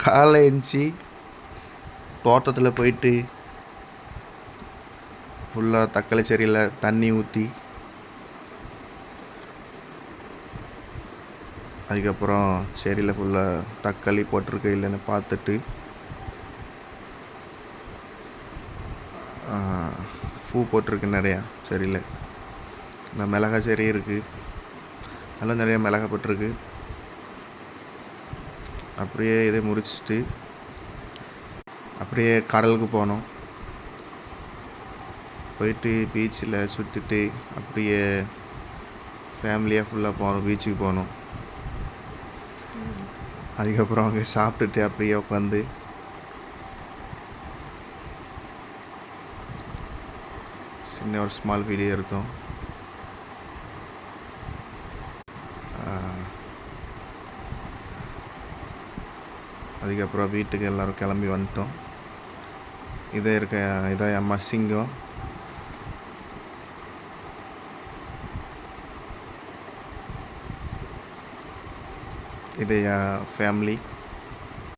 காலைல எழுந்துச்சி தோட்டத்தில் போயிட்டு ஃபுல்லாக தக்காளி செடியில் தண்ணி ஊற்றி, அதுக்கப்புறம் செடியில் ஃபுல்லாக தக்காளி போட்டிருக்கு இல்லைன்னு பார்த்துட்டு, பூ போட்டிருக்கு நிறையா செடியில். இந்த மிளகா செடி இருக்குது, அதில் நிறையா மிளகா போட்டிருக்கு. அப்படியே இதை முடிச்சுட்டு அப்படியே கடலுக்கு போனோம். போயிட்டு பீச்சில் சுற்றிட்டு அப்படியே ஃபேமிலியாக ஃபுல்லாக போனோம், பீச்சுக்கு போனோம். அதுக்கப்புறம் அங்கே சாப்பிட்டுட்டு அப்படியே உட்காந்து சின்ன ஒரு ஸ்மால் வீடியோ எடுத்தோம். அதுக்கப்புறம் வீட்டுக்கு எல்லோரும் கிளம்பி வந்துட்டோம். இதான் அம்மா சிங்கம். இது என் ஃபேமிலி.